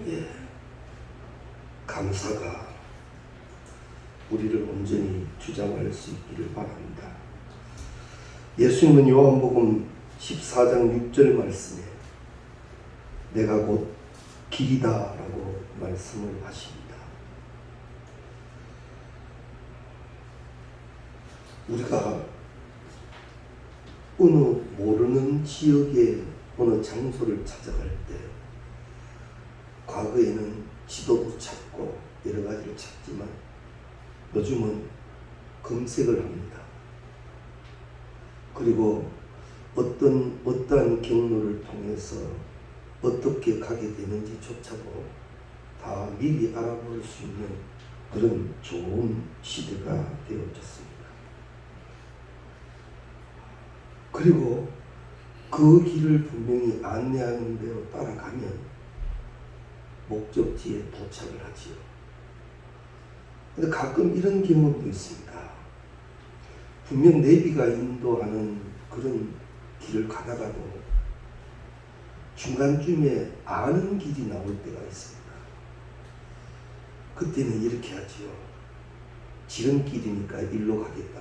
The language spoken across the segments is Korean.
예, 감사가 우리를 온전히 주장할 수 있기를 바랍니다. 예수님은 요한복음 14장 6절 말씀에 내가 곧 길이다 라고 말씀을 하십니다. 우리가 어느 모르는 지역의 어느 장소를 찾아갈 때 과거에는 지도도 찾고 여러 가지를 찾지만 요즘은 검색을 합니다. 그리고 어떠한 경로를 통해서 어떻게 가게 되는지조차도 다 미리 알아볼 수 있는 그런 좋은 시대가 되어졌습니다. 그리고 그 길을 분명히 안내하는 대로 따라가면 목적지에 도착을 하지요. 근데 가끔 이런 경험도 있습니다. 분명 내비가 인도하는 그런 길을 가다가도 중간쯤에 아는 길이 나올 때가 있습니다. 그때는 이렇게 하지요. 지름길이니까 일로 가겠다.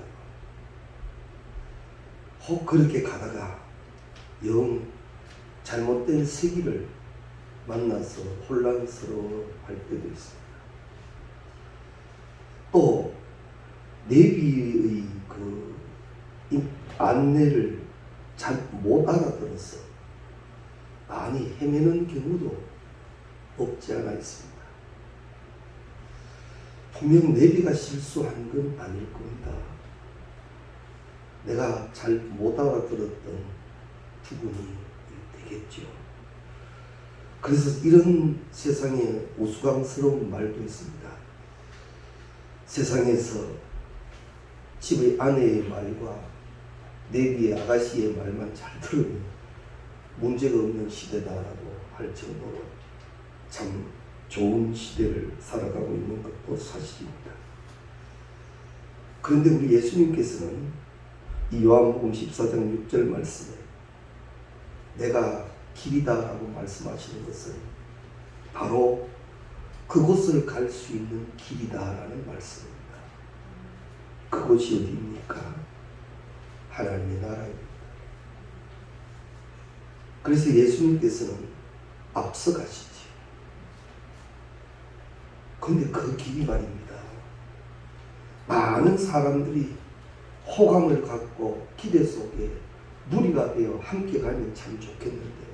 혹 그렇게 가다가 영 잘못된 세기를 만나서 혼란스러워 할 때도 있습니다. 또 내비의 그 안내를 잘 못 알아들어서 많이 헤매는 경우도 없지 않아 있습니다. 분명 내비가 실수한 건 아닐 겁니다. 내가 잘 못 알아들었던 부분이 되겠죠. 그래서 이런 세상에 우스꽝스러운 말도 있습니다. 세상에서 집의 아내의 말과 내비의 아가씨의 말만 잘 들으면 문제가 없는 시대다라고 할 정도로 참 좋은 시대를 살아가고 있는 것도 사실입니다. 그런데 우리 예수님께서는 이 요한복음 14장 6절 말씀에 내가 길이다라고 말씀하시는 것은 바로 그곳을 갈 수 있는 길이다라는 말씀입니다. 그곳이 어디입니까? 하나님의 나라입니다. 그래서 예수님께서는 앞서가시지. 그런데 그 길이 말입니다. 많은 사람들이 호감을 갖고 기대 속에 무리가 되어 함께 가면 참 좋겠는데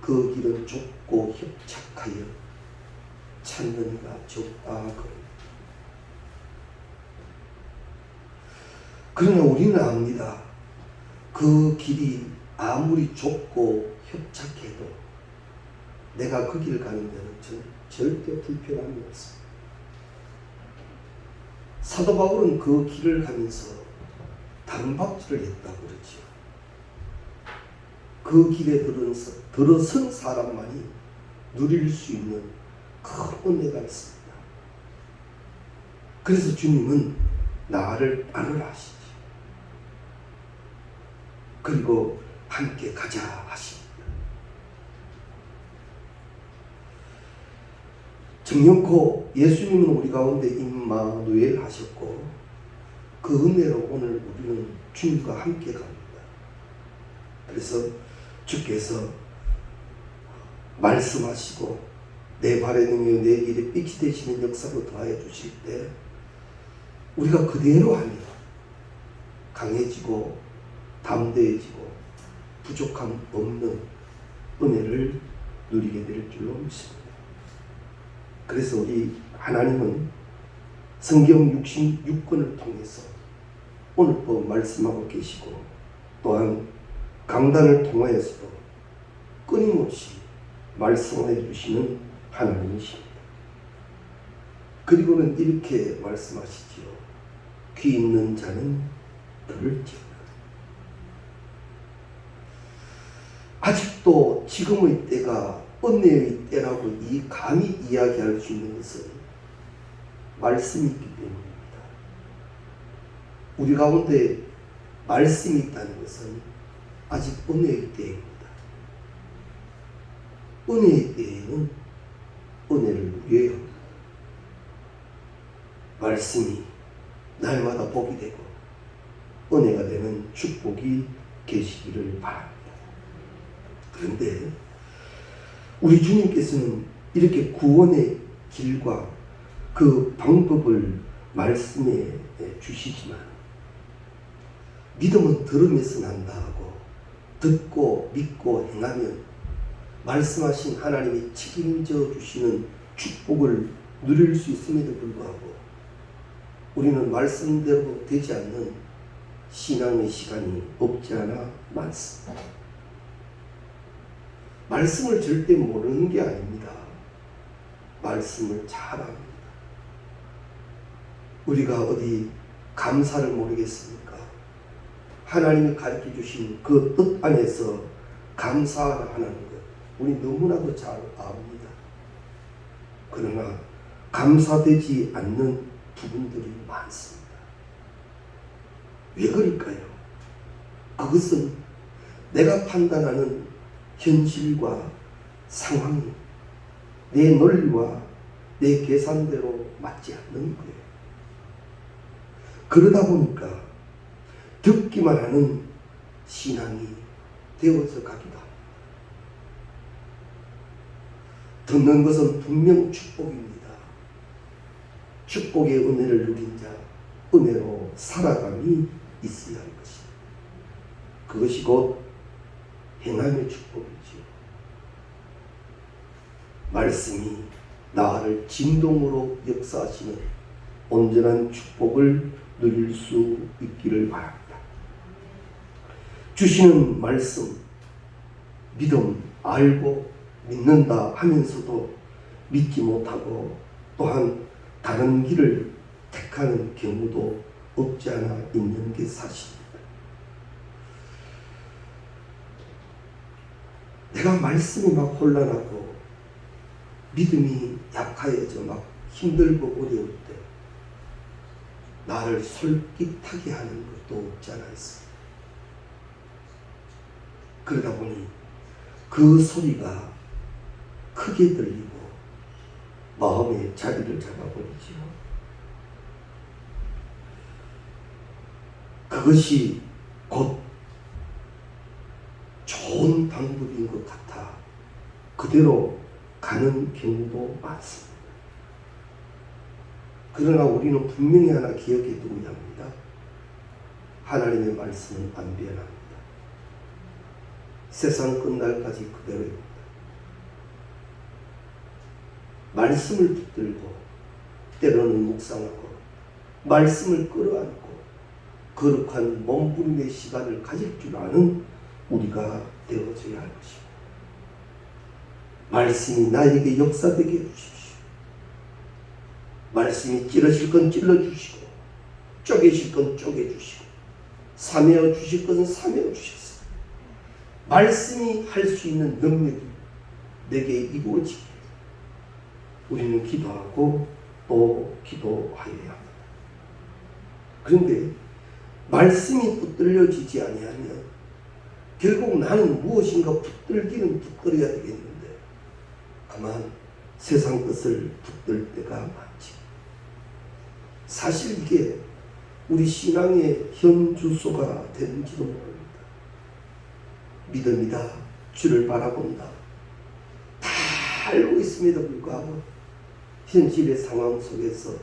그 길은 좁고 협착하여 찾는 이가 적다 그럽니다. 그러나 우리는 압니다. 그 길이 아무리 좁고 협착해도 내가 그 길을 가는 데는 절대 불편함이 없습니다. 사도 바울은 그 길을 가면서 단박질을 했다고 그러지요. 그 길에 들어선 사람만이 누릴 수 있는 큰 은혜가 있습니다. 그래서 주님은 나를 따르라 하시지. 그리고 함께 가자 하십니다. 정령코 예수님은 우리 가운데 임마누엘 하셨고 그 은혜로 오늘 우리는 주님과 함께 갑니다. 그래서 주께서 말씀하시고 내 발에 능여 내 길에 빛이 되시는 역사로 더하여 주실 때 우리가 그대로 하며 강해지고 담대해지고 부족함 없는 은혜를 누리게 될 줄로 믿습니다. 그래서 우리 하나님은 성경 66권을 통해서 오늘 또 말씀하고 계시고 또한 강단을 통하여서도 끊임없이 말씀해 주시는 하나님이십니다. 그리고는 이렇게 말씀하시지요. 귀 있는 자는 들을지어다. 아직도 지금의 때가 은혜의 때라고 감히 이야기할 수 있는 것은 말씀이 있기 때문입니다. 우리 가운데 말씀이 있다는 것은 아직 은혜의 때입니다. 은혜의 때에는 은혜를 누려야 합니다. 말씀이 날마다 복이 되고 은혜가 되는 축복이 계시기를 바랍니다. 그런데 우리 주님께서는 이렇게 구원의 길과 그 방법을 말씀해 주시지만 믿음은 들음에서 난다 하고 듣고 믿고 행하면 말씀하신 하나님이 책임져 주시는 축복을 누릴 수 있음에도 불구하고 우리는 말씀대로 되지 않는 신앙의 시간이 없지 않아 많습니다. 말씀을 절대 모르는 게 아닙니다. 말씀을 잘 압니다. 우리가 어디 감사를 모르겠습니까? 하나님이 가르쳐 주신 그 뜻 안에서 감사하라 하는 것 우리 너무나도 잘 압니다. 그러나 감사되지 않는 부분들이 많습니다. 왜 그럴까요? 그것은 내가 판단하는 현실과 상황이 내 논리와 내 계산대로 맞지 않는 거예요. 그러다 보니까 듣기만 하는 신앙이 되어서 가기도 합니다. 듣는 것은 분명 축복입니다. 축복의 은혜를 누린 자, 은혜로 살아감이 있어야 할 것입니다. 그것이 곧 행함의 축복이지요. 말씀이 나를 진동으로 역사하시는 온전한 축복을 누릴 수 있기를 바랍니다. 주시는 말씀, 믿음, 알고 믿는다 하면서도 믿지 못하고 또한 다른 길을 택하는 경우도 없지 않아 있는 게 사실입니다. 내가 말씀이 막 혼란하고 믿음이 약하여져 막 힘들고 어려울 때 나를 솔깃하게 하는 것도 없지 않아 있습니다. 그러다 보니 그 소리가 크게 들리고 마음에 자리를 잡아버리지요. 그것이 곧 좋은 방법인 것 같아 그대로 가는 경우도 많습니다. 그러나 우리는 분명히 하나 기억해 두어야 합니다. 하나님의 말씀은 안 변합니다. 세상 끝날까지 그대로입니다. 말씀을 붙들고 때로는 묵상하고 말씀을 끌어안고 거룩한 몸부림의 시간을 가질 줄 아는 우리가 되어져야 할 것입니다. 말씀이 나에게 역사되게 해주십시오. 말씀이 찌르실 건 찔러주시고 쪼개실 건 쪼개주시고 사매어 주실 것은 사매어 주셨습니다. 말씀이 할 수 있는 능력이 내게 이루어지게 우리는 기도하고 또 기도하여야 합니다. 그런데 말씀이 붙들려지지 아니하면 결국 나는 무엇인가 붙들기는 붙들어야 되겠는데 다만 세상 것을 붙들 때가 많지. 사실 이게 우리 신앙의 현 주소가 되는지도 모릅니다. 믿음이다. 주를 바라본다. 다 알고 있음에도 불구하고 현실의 상황 속에서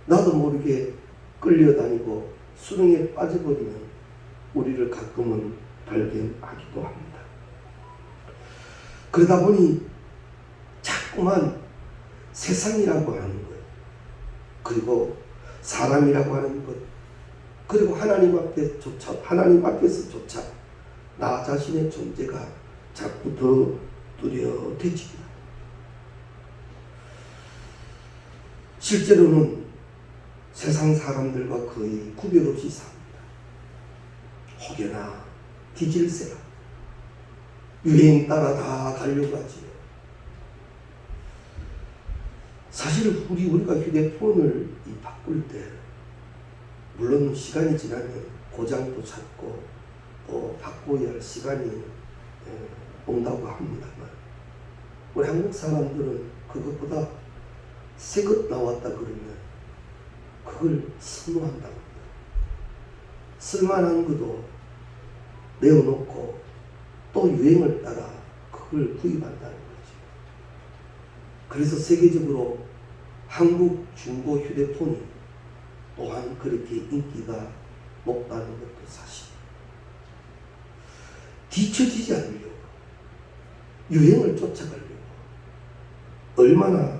나도 모르게 끌려다니고 수렁에 빠져버리는 우리를 가끔은 발견하기도 합니다. 그러다 보니 자꾸만 세상이라고 하는 것, 그리고 사람이라고 하는 것, 그리고 하나님 앞에서조차 나 자신의 존재가 자꾸 더 뚜렷해집니다. 실제로는 세상 사람들과 거의 구별 없이 삽니다. 혹여나 뒤질세라 유행 따라 다 가려고 하지요. 사실 우리가 휴대폰을 바꿀 때 물론 시간이 지나면 고장도 찾고 또 바꿔야 할 시간이 온다고 합니다만, 우리 한국 사람들은 그것보다 새 것 나왔다 그러면 그걸 선호한다고 합니다. 쓸만한 것도 내어놓고 또 유행을 따라 그걸 구입한다는 거죠. 그래서 세계적으로 한국 중고 휴대폰이 또한 그렇게 인기가 높다는 것도 사실. 뒤처지지 않으려고, 유행을 쫓아가려고 얼마나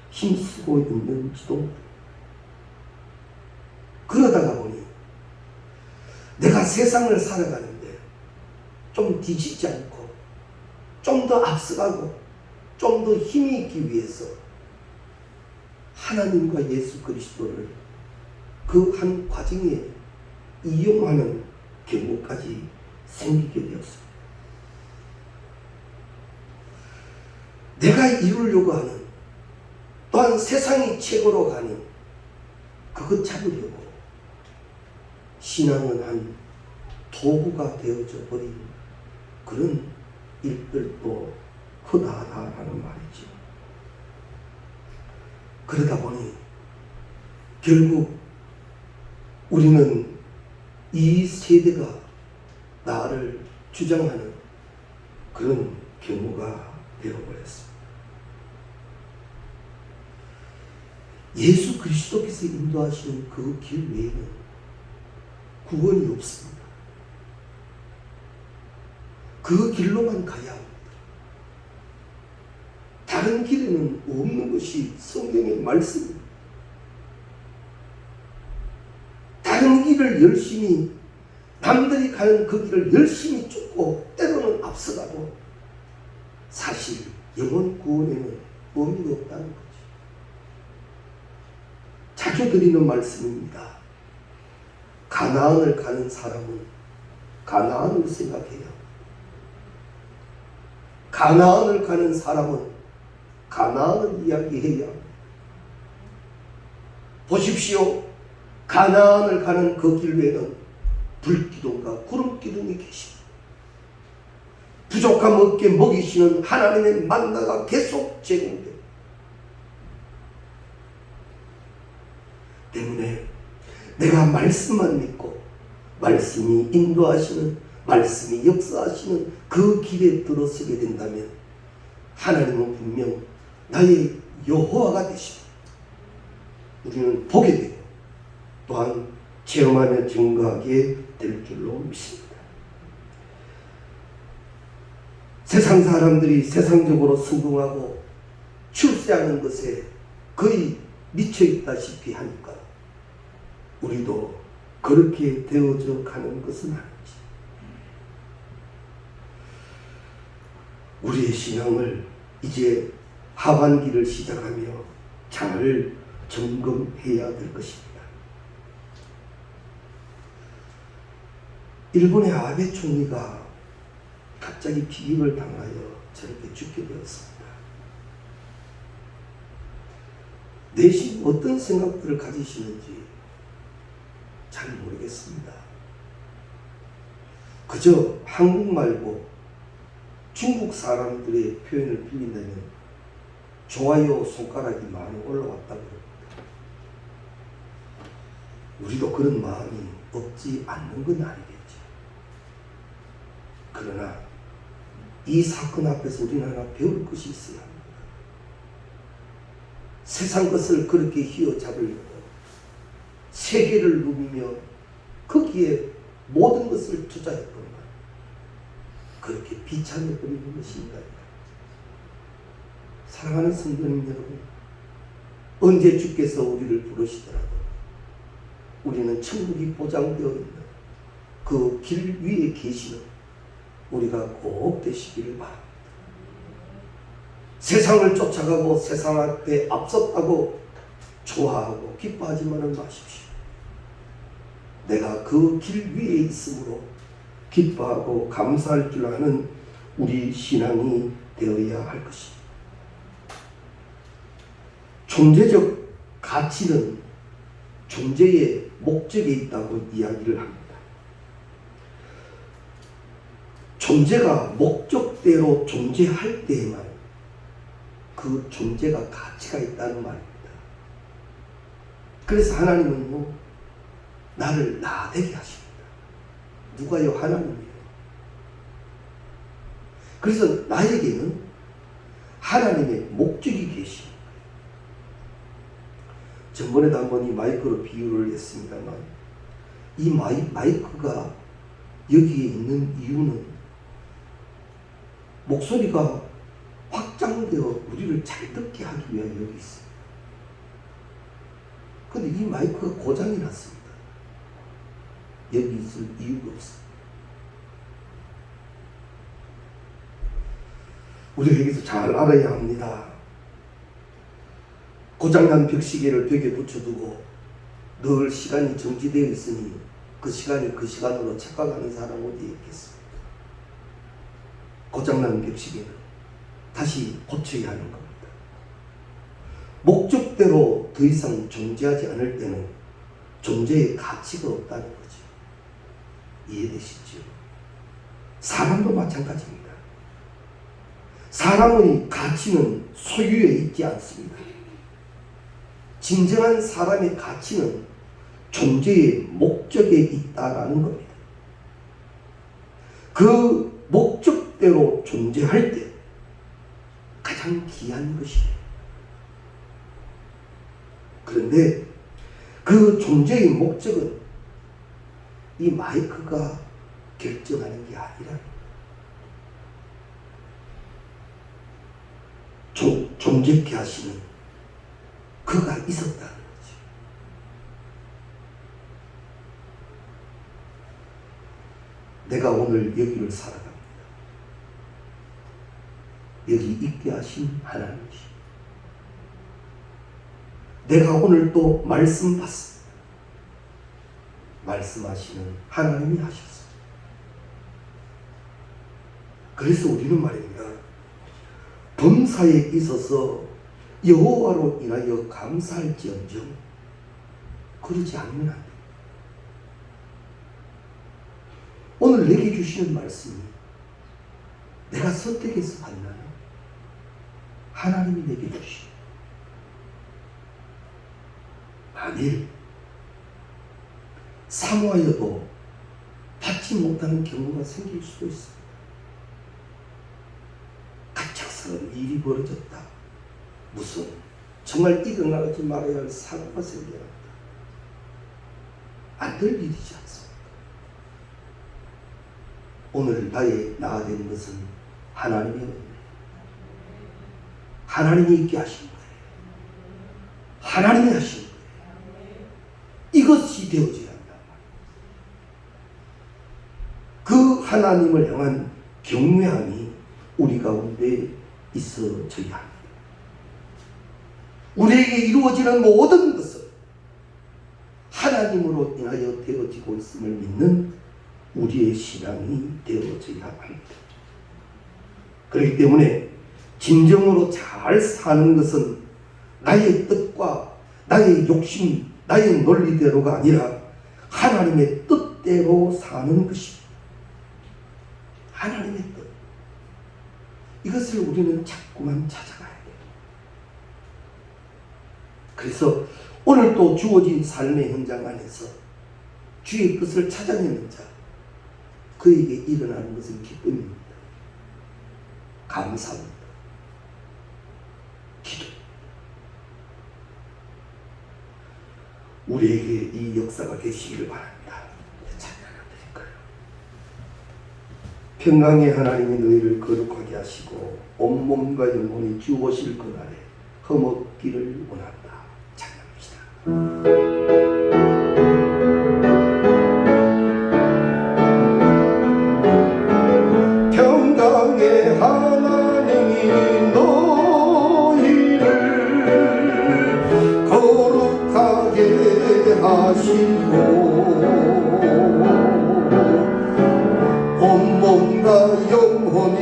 힘쓰고 있는지도 모르고, 그러다가 보니 내가 세상을 살아가는데 좀 뒤지지 않고 좀 더 앞서가고 좀 더 힘이 있기 위해서 하나님과 예수 그리스도를 그 한 과정에 이용하는 경우까지 생기게 되었습니다. 내가 이루려고 하는, 또한 세상이 최고로 가는 그것 잡으려고 신앙은 한 도구가 되어져 버린 그런 일들도 흔하다라는 말이죠. 그러다 보니 결국 우리는 이 세대가 나를 주장하는 그런 경우가 되어버렸습니다. 예수 그리스도께서 인도하시는 그 길 외에는 구원이 없습니다. 그 길로만 가야 합니다. 다른 길에는 없는 것이 성경의 말씀입니다. 다른 길을 열심히, 남들이 가는 그 길을 열심히 쫓고 때로는 앞서가도 사실 영혼 구원에는 의미가 없다는 거죠. 자주 드리는 말씀입니다. 가나안을 가는 사람은 가나안을 생각해야 합니다. 가나안을 가는 사람은 가나안을 이야기해야 합니다. 보십시오. 가나안을 가는 그 길 외에는 불기둥과 구름기둥이 계십니다. 부족함 없게 먹이시는 하나님의 만나가 계속 제공됩니다. 때문에 내가 말씀만 믿고 말씀이 인도하시는, 말씀이 역사하시는 그 길에 들어서게 된다면 하나님은 분명 나의 여호와가 되십니다. 우리는 보게 되고 또한 체험하며 증거하게 될 줄로 믿습니다. 세상 사람들이 세상적으로 성공하고 출세하는 것에 거의 미쳐있다시피 하니까 우리도 그렇게 되어져 가는 것은 아니지. 우리의 신앙을 이제 하반기를 시작하며 잘 점검해야 될 것입니다. 일본의 아베 총리가 갑자기 피임을 당하여 저렇게 죽게 되었습니다. 내심 어떤 생각들을 가지시는지 잘 모르겠습니다. 그저 한국 말고 중국 사람들의 표현을 빌린다면 좋아요 손가락이 많이 올라왔다고 합니다. 우리도 그런 마음이 없지 않는 건 아니겠죠. 그러나 이 사건 앞에서 우리는 하나 배울 것이 있어야 합니다. 세상 것을 그렇게 휘어잡으려고 세계를 누비며 거기에 모든 것을 투자했건만 그렇게 비참해버리는 것인가요? 사랑하는 성도님 여러분, 언제 주께서 우리를 부르시더라도 우리는 천국이 보장되어 있는 그 길 위에 계시는 우리가 꼭 되시기를 바랍니다. 세상을 쫓아가고 세상 앞에 앞섰다고 좋아하고 기뻐하지만은 마십시오. 내가 그 길 위에 있으므로 기뻐하고 감사할 줄 아는 우리 신앙이 되어야 할 것입니다. 존재적 가치는 존재의 목적에 있다고 이야기를 합니다. 존재가 목적대로 존재할 때에만 그 존재가 가치가 있다는 말입니다. 그래서 하나님은요, 나를 나되게 하십니다. 누가요? 하나님이에요. 그래서 나에게는 하나님의 목적이 계십니다. 전번에도 한번 이 마이크로 비유를 했습니다만, 이 마이크가 여기에 있는 이유는 목소리가 확장되어 우리를 잘 듣게 하기 위하여 여기 있습니다. 그런데 이 마이크가 고장이 났습니다. 여기 있을 이유가 없습니다. 우리가 여기서 잘 알아야 합니다. 고장난 벽시계를 벽에 붙여두고 늘 시간이 정지되어 있으니 그 시간이 그 시간으로 착각하는 사람 어디에 있겠습니까? 고장난 벽시계는 다시 고쳐야 하는 겁니다. 목적대로 더 이상 존재하지 않을 때는 존재의 가치가 없다는 거죠. 이해되시죠? 사람도 마찬가지입니다. 사람의 가치는 소유에 있지 않습니다. 진정한 사람의 가치는 존재의 목적에 있다라는 겁니다. 그 목적대로 존재할 때 가장 귀한 것이에요. 그런데 그 존재의 목적은 이 마이크가 결정하는 게 아니라 존재케 하시는 그가 있었다는 거지. 내가 오늘 여기를 살아갑니다. 여기 있게 하신 하나님이시. 내가 오늘 또 말씀 받습니다. 말씀하시는 하나님이 하셨어요. 그래서 우리는 말입니다. 범사에 있어서 여호와로 인하여 감사할지언정 그러지 않으면 안 됩니다. 오늘 내게 주시는 말씀이 내가 선택해서 받나요? 하나님이 내게 주시오. 만일 사모하여도 받지 못하는 경우가 생길 수도 있습니다. 갑작스러운 일이 벌어졌다. 무슨 정말 일어나지 말아야 할 사고가 생겨났다. 안 될 일이지 않습니까? 오늘 나의 나가 된 것은 하나님의 은혜. 하나님이 있게 하신 거예요. 하나님이 하신 거예요. 이것이 되어져야 한다. 그 하나님을 향한 경외함이 우리 가운데 있어져야 합니다. 우리에게 이루어지는 모든 것은 하나님으로 인하여 되어지고 있음을 믿는 우리의 신앙이 되어져야 합니다. 그렇기 때문에 진정으로 잘 사는 것은 나의 뜻과 나의 욕심, 나의 논리대로가 아니라 하나님의 뜻대로 사는 것입니다. 하나님의 뜻. 이것을 우리는 자꾸만 찾아가야 돼요. 그래서 오늘 또 주어진 삶의 현장 안에서 주의 뜻을 찾아내는 자, 그에게 일어나는 것은 기쁨입니다. 감사합니다. 기도. 우리에게 이 역사가 되시기를 바랍니다. 찬양드릴 거예요. 평강의 하나님이 너희를 거룩하게 하시고 온몸과 영혼이 주 오실 그날에 흠없기를 원한다. 찬양합시다. 평강의 하나님이 너희를 거룩하게 하시고 온몸과 영혼이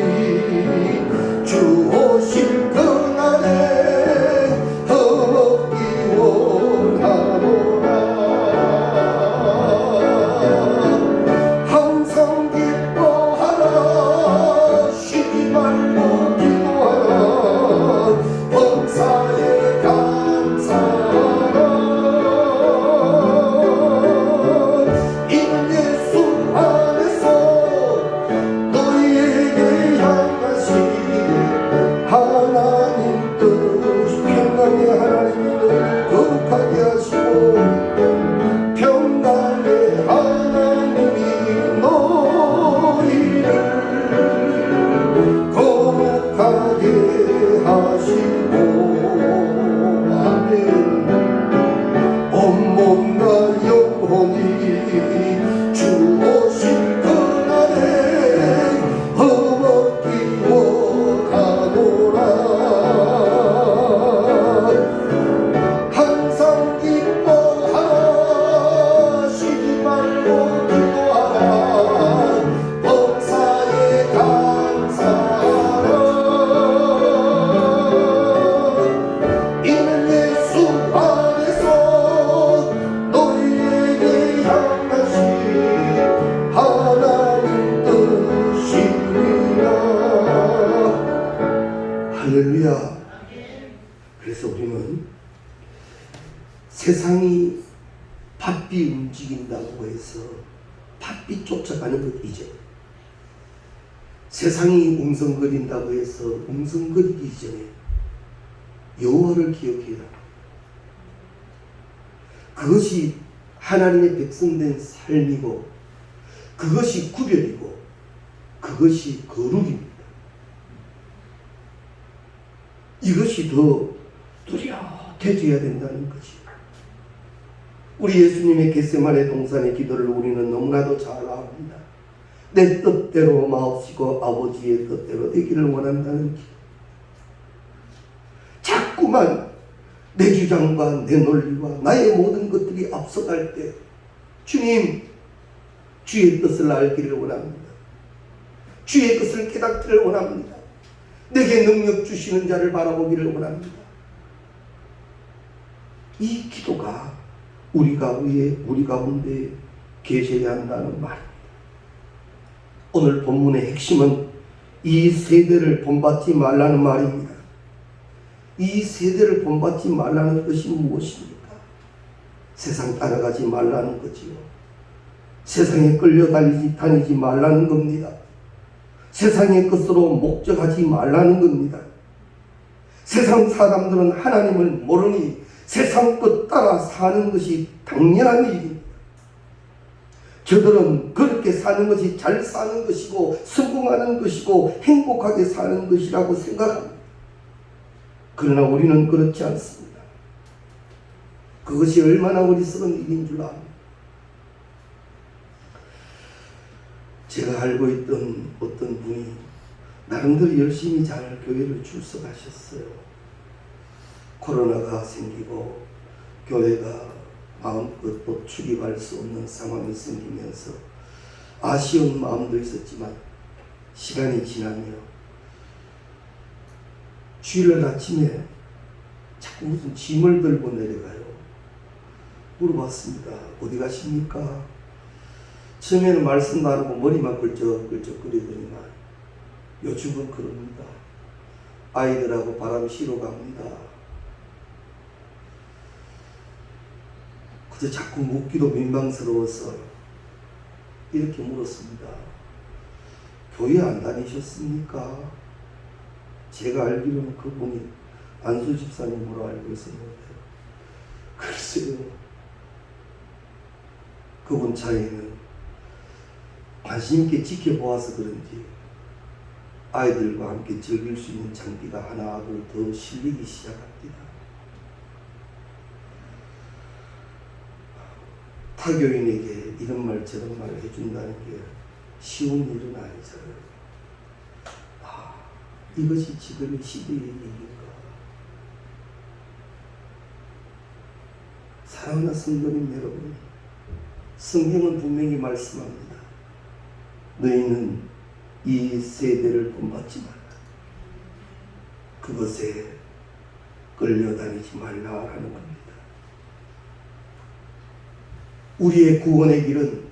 주 오실 그날에 흠없기 원하노라. 범사에 감사하라. 이는 예수 안에서 너희에게 향하신 하나님 뜻, 평강의 하나님을 거룩하게 하시고 평강의 하나님이 너희를 거룩하게 하시고 아멘. 온몸과 영혼이 주 오실 그날에 허먹기 원하노라. 항상 기뻐하시지 말고 기도하라. 범사에 감사하라. 이는 예수 안에서 너희에게 향하신 하나님 뜻이니라. 할렐루야. 그래서 우리는 세상이 바삐 움직인다고 해서 바삐 쫓아가는 것 이제, 세상이 웅성거린다고 해서 웅성거리기 이전에 여호와를 기억해라. 그것이 하나님의 백성된 삶이고 그것이 구별이고 그것이 거룩입니다. 이것이 더 뚜렷해져야 된다는 거지. 우리 예수님의 겟세마네 동산의 기도를 우리는 너무나도 잘 압니다. 내 뜻대로 마옵시고 아버지의 뜻대로 되기를 원한다는 기도. 자꾸만 내 주장과 내 논리와 나의 모든 것들이 앞서갈 때 주님, 주의 뜻을 알기를 원합니다. 주의 뜻을 깨닫기를 원합니다. 내게 능력 주시는 자를 바라보기를 원합니다. 이 기도가 우리 가운데 계셔야 한다는 말입니다. 오늘 본문의 핵심은 이 세대를 본받지 말라는 말입니다. 이 세대를 본받지 말라는 것이 무엇입니까? 세상 따라가지 말라는 거지요. 세상에 끌려다니지 말라는 겁니다. 세상의 것으로 목적하지 말라는 겁니다. 세상 사람들은 하나님을 모르니 세상 것 따라 사는 것이 당연한 일입니다. 저들은 그렇게 사는 것이 잘 사는 것이고 성공하는 것이고 행복하게 사는 것이라고 생각합니다. 그러나 우리는 그렇지 않습니다. 그것이 얼마나 어리석은 일인 줄 압니다. 제가 알고 있던 어떤 분이 나름대로 열심히 잘 교회를 출석하셨어요. 코로나가 생기고 교회가 마음껏 또 출입할 수 없는 상황이 생기면서 아쉬운 마음도 있었지만 시간이 지나며 주일날 아침에 자꾸 무슨 짐을 들고 내려가요. 물어봤습니다. 어디 가십니까? 처음에는 말씀도 안 하고 머리만 걸쩍걸쩍거리더니만 요즘은 그럽니다. 아이들하고 바람 쉬러 갑니다. 그저 자꾸 묻기도 민망스러워서 이렇게 물었습니다. 교회 안 다니셨습니까? 제가 알기로는 그분이 안수 집사님으로 알고 있었는데 글쎄요. 그분 차이는 관심 있게 지켜보아서 그런지 아이들과 함께 즐길 수 있는 장비가 하나 둘 더 실리기 시작합니다. 타교인에게 이런 말 저런 말을 해준다는 게 쉬운 일은 아니잖아요. 이것이 지금의 시대의 얘기인가. 사랑하는 성도님 여러분, 성경은 분명히 말씀합니다. 너희는 이 세대를 본받지 말라. 그것에 끌려다니지 말라라는 겁니다. 우리의 구원의 길은,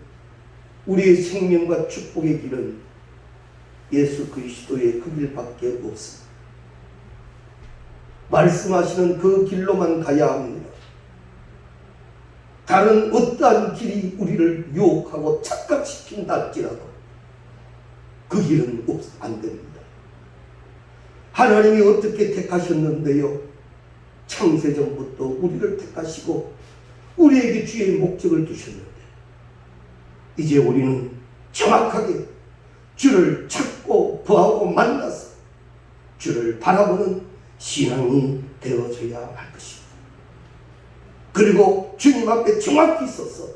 우리의 생명과 축복의 길은 예수 그리스도의 그 길밖에 없습니다. 말씀하시는 그 길로만 가야 합니다. 다른 어떠한 길이 우리를 유혹하고 착각시킨다 할지라도 그 길은 안 됩니다. 하나님이 어떻게 택하셨는데요? 창세전부터 우리를 택하시고 우리에게 주의 목적을 두셨는데 이제 우리는 정확하게 주를 찾고 구하고 만나서 주를 바라보는 신앙이 되어져야 할 것입니다. 그리고 주님 앞에 정확히 서서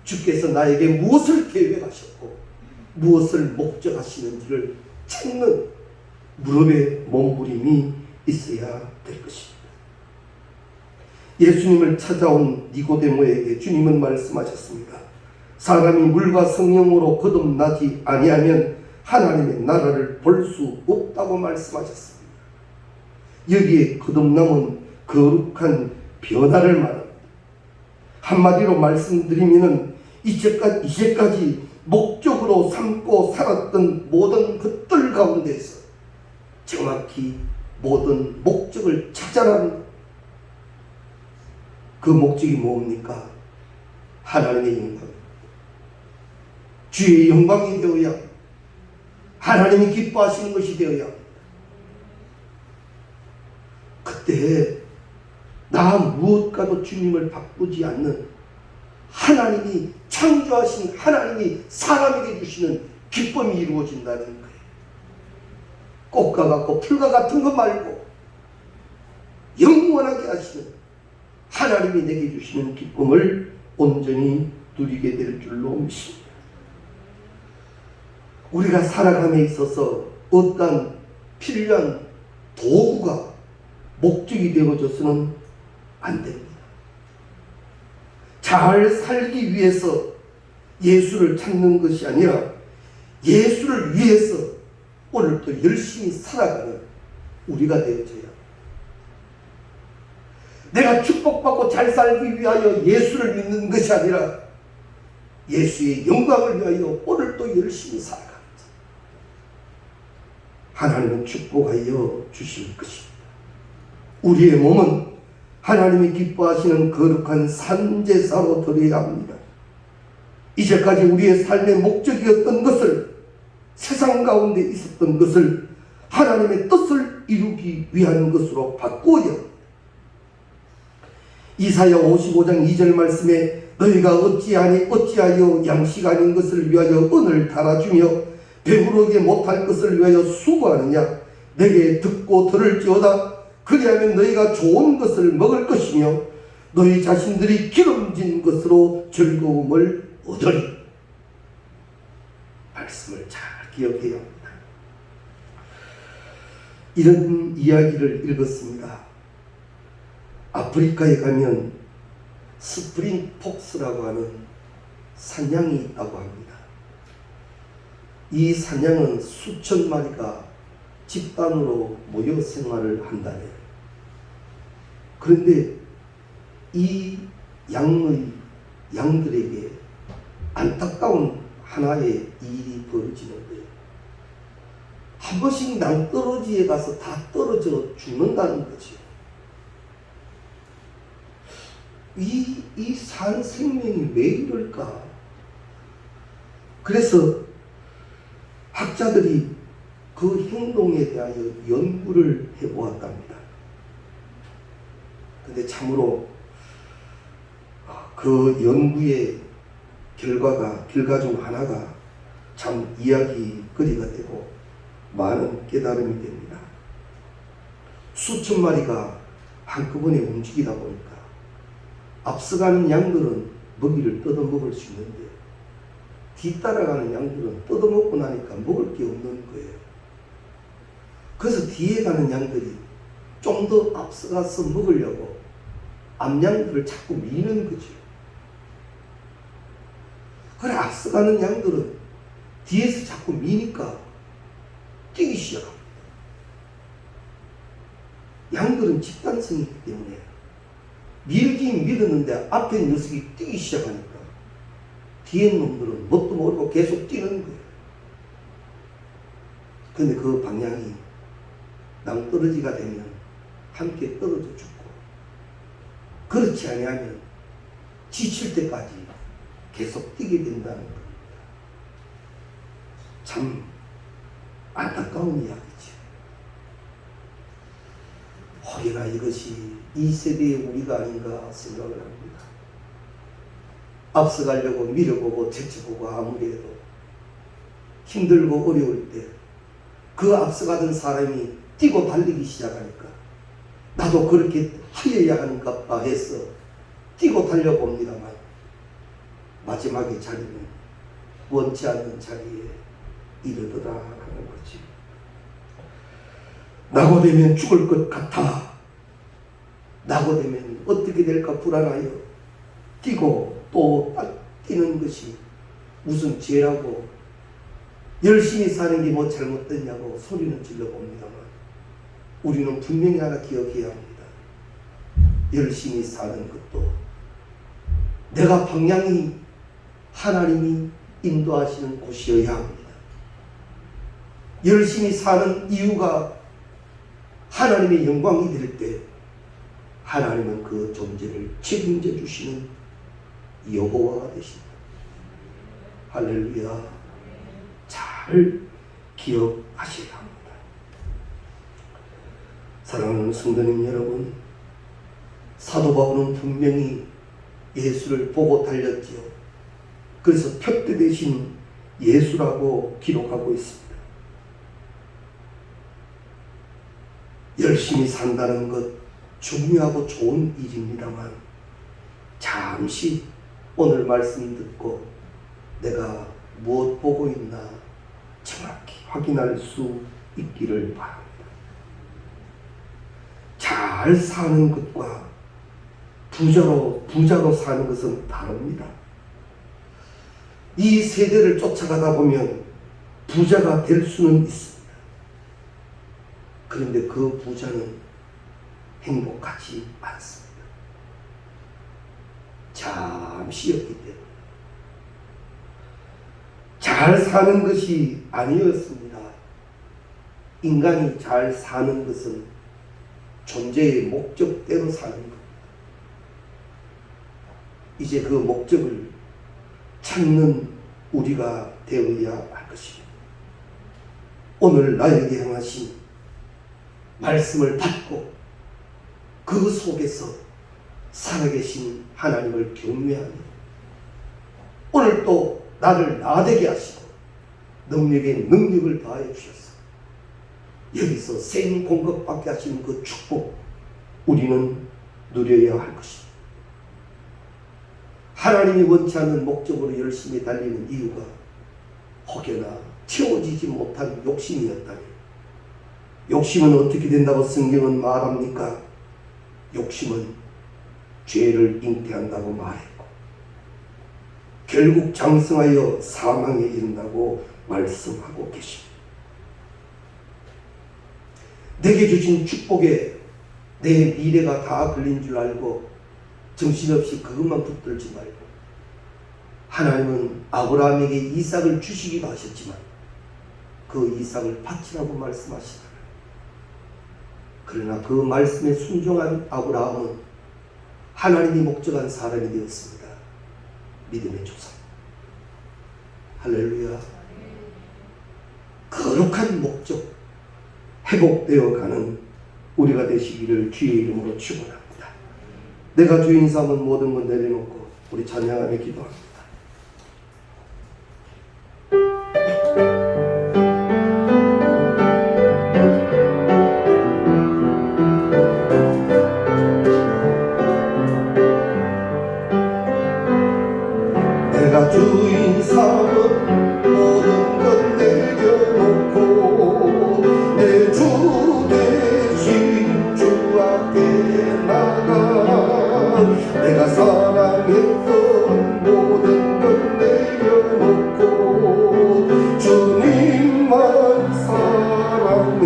주께서 나에게 무엇을 계획하셨고 무엇을 목적하시는지를 찾는 무릎에 몸부림이 있어야 될 것입니다. 예수님을 찾아온 니고데모에게 주님은 말씀하셨습니다. 사람이 물과 성령으로 거듭나지 아니하면 하나님의 나라를 볼 수 없다고 말씀하셨습니다. 여기에 거듭남은 거룩한 변화를 말합니다. 한마디로 말씀드리면 이제까지 목적으로 삼고 살았던 모든 것들 가운데서 정확히 모든 목적을 찾아라는 그 목적이 뭡니까? 하나님의 영광, 주의 영광이 되어야 합니다. 하나님이 기뻐하시는 것이 되어야 합니다. 그때 나 무엇과도 주님을 바꾸지 않는 하나님이 창조하신 하나님이 사람에게 주시는 기쁨이 이루어진다는 거예요. 꽃과 같고 풀과 같은 것 말고 영원하게 하시는 하나님이 내게 주시는 기쁨을 온전히 누리게 될 줄로 믿습니다. 우리가 살아감에 있어서 어떤 필요한 도구가 목적이 되어져서는 안 됩니다. 잘 살기 위해서 예수를 찾는 것이 아니라 예수를 위해서 오늘도 열심히 살아가는 우리가 되어져야 합니다. 내가 축복받고 잘 살기 위하여 예수를 믿는 것이 아니라 예수의 영광을 위하여 오늘도 열심히 살아갑니다. 하나님은 축복하여 주실 것입니다. 우리의 몸은 하나님이 기뻐하시는 거룩한 산제사로 드려야 합니다. 이제까지 우리의 삶의 목적이었던 것을, 세상 가운데 있었던 것을 하나님의 뜻을 이루기 위한 것으로 바꾸어야 합니다. 이사야 55장 2절 말씀에 너희가 어찌하여 양식 아닌 것을 위하여 은을 달아주며 배부르게 못할 것을 위하여 수고하느냐. 내게 듣고 들을지어다. 그리하면 너희가 좋은 것을 먹을 것이며 너희 자신들이 기름진 것으로 즐거움을 얻으리. 말씀을 잘 기억해야 합니다. 이런 이야기를 읽었습니다. 아프리카에 가면 스프링 폭스라고 하는 사냥이 있다고 합니다. 이 사냥은 수천 마리가 집단으로 모여 생활을 한다네요. 그런데 이 양들에게 안타까운 하나의 일이 벌어지는데 한 번씩 낭떠러지에 가서 다 떨어져 죽는다는 거죠. 이 산 생명이 왜 이럴까? 그래서 학자들이 그 행동에 대하여 연구를 해보았답니다. 근데 참으로 그 연구의 결과 중 하나가 참 이야기거리가 되고 많은 깨달음이 됩니다. 수천 마리가 한꺼번에 움직이다 보니까 앞서가는 양들은 먹이를 뜯어먹을 수 있는데 뒤따라가는 양들은 뜯어먹고 나니까 먹을 게 없는 거예요. 그래서 뒤에 가는 양들이 좀 더 앞서가서 먹으려고 앞양들을 자꾸 미는 거죠. 그래 앞서가는 양들은 뒤에서 자꾸 미니까 뛰기 시작합니다. 양들은 집단성이기 때문에 밀긴 밀었는데 앞에 녀석이 뛰기 시작하니까 뒤에 놈들은 뭣도 모르고 계속 뛰는 거예요. 근데 그 방향이 낭떠러지가 되면 함께 떨어져 죽고, 그렇지 아니하면 지칠 때까지 계속 뛰게 된다는 겁니다. 참 안타까운 이야기죠. 혹여나 이것이 이 세대의 우리가 아닌가 생각을 합니다. 앞서가려고 밀어보고 제쳐보고 아무리 해도 힘들고 어려울 때 그 앞서가던 사람이 뛰고 달리기 시작하니까 나도 그렇게 하여야 하는가 봐 해서 뛰고 달려봅니다만 마지막에 자리는 원치 않는 자리에 이르더라 하는 거지. 낙오되면 죽을 것 같아. 낙오되면 어떻게 될까 불안하여 뛰고 또 뛰는 것이 무슨 죄라고, 열심히 사는 게 뭐 잘못됐냐고 소리는 질러봅니다만 우리는 분명히 하나 기억해야 합니다. 열심히 사는 것도 내가 방향이 하나님이 인도하시는 곳이어야 합니다. 열심히 사는 이유가 하나님의 영광이 될 때 하나님은 그 존재를 책임져 주시는 여호와가 되십니다. 할렐루야. 잘 기억하셔야 합니다. 사랑하는 성도님 여러분, 사도 바울은 분명히 예수를 보고 달렸지요. 그래서 표대 대신 예수라고 기록하고 있습니다. 열심히 산다는 것 중요하고 좋은 일입니다만 잠시 오늘 말씀 듣고 내가 무엇 보고 있나 정확히 확인할 수 있기를 바랍니다. 잘 사는 것과 부자로 사는 것은 다릅니다. 이 세대를 쫓아가다 보면 부자가 될 수는 있습니다. 그런데 그 부자는 행복하지 않습니다. 잠시였기 때문에. 잘 사는 것이 아니었습니다. 인간이 잘 사는 것은 존재의 목적대로 사는 겁니다. 이제 그 목적을 찾는 우리가 되어야 할 것입니다. 오늘 나에게 행하신 말씀을 받고 그 속에서 살아계신 하나님을 경외하며 오늘 또 나를 나되게 하시고 능력에 능력을 더하여 주셔서 여기서 생공급받게 하시는 그 축복 우리는 누려야 할 것입니다. 하나님이 원치 않는 목적으로 열심히 달리는 이유가 혹여나 채워지지 못한 욕심이었다면, 욕심은 어떻게 된다고 성경은 말합니까? 욕심은 죄를 잉태한다고 말했고 결국 장성하여 사망에 이른다고 말씀하고 계십니다. 내게 주신 축복에 내 미래가 다 걸린 줄 알고 정신없이 그것만 붙들지 말고, 하나님은 아브라함에게 이삭을 주시기도 하셨지만 그 이삭을 바치라고 말씀하시잖아요. 그러나 그 말씀에 순종한 아브라함은 하나님이 목적한 사람이 되었습니다. 믿음의 조상. 할렐루야. 거룩한 목적 회복되어 가는 우리가 되시기를 주의 이름으로 축원합니다. 내가 주인 삼은 모든 것 내려놓고 우리 찬양하며 기도합니다. 내가 주인 삼은 모든 것 내려놓고 내 주 대신 주 앞에 나가 내가 사랑했던 모든 것 내려놓고 주님만 사랑해.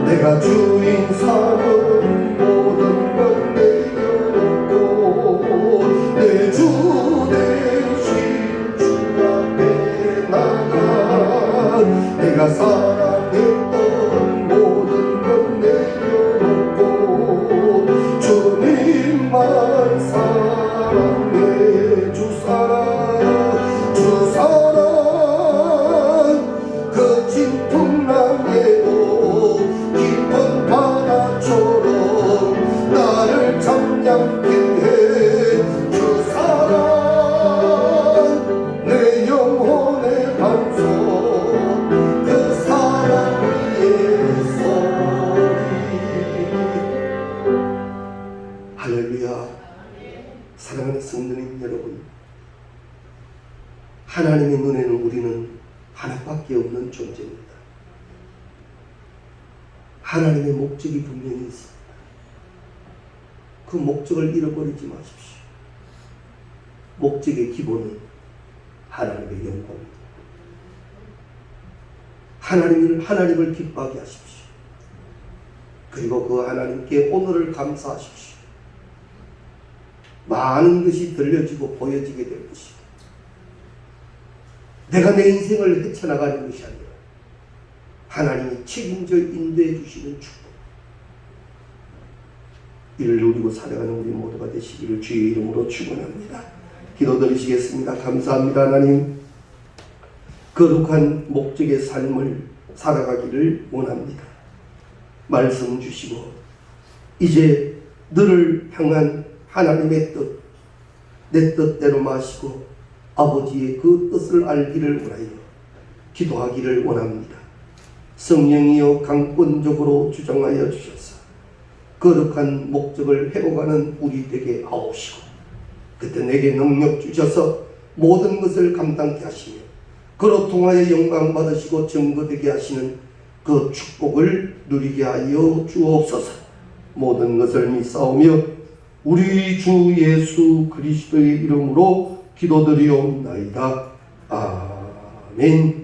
내가 주인 삼은 모든 것 내려놓고 내 주 대신 주 앞에 나가 내가 사랑했던 모든 하나님의 눈에는 우리는 하나밖에 없는 존재입니다. 하나님의 목적이 분명히 있습니다. 그 목적을 잃어버리지 마십시오. 목적의 기본은 하나님의 영광입니다. 하나님을 기뻐하게 하십시오. 그리고 그 하나님께 오늘을 감사하십시오. 많은 것이 들려지고 보여지게 될 것입니다. 내가 내 인생을 헤쳐나가는 것이 아니라 하나님이 책임져 인도해 주시는 축복, 이를 누리고 살아가는 우리 모두가 되시기를 주의 이름으로 축원합니다. 기도드리시겠습니다. 감사합니다. 하나님, 거룩한 목적의 삶을 살아가기를 원합니다. 말씀 주시고 이제 너를 향한 하나님의 뜻, 내 뜻대로 마시고 아버지의 그 뜻을 알기를 원하여 기도하기를 원합니다. 성령이여 강권적으로 주장하여 주셔서 거룩한 목적을 회복하는 우리 되게 하옵시고, 그때 내게 능력 주셔서 모든 것을 감당케 하시며 그로 통하여 영광 받으시고 증거되게 하시는 그 축복을 누리게 하여 주옵소서. 모든 것을 믿사오며 우리 주 예수 그리스도의 이름으로 기도드리옵나이다. 아멘.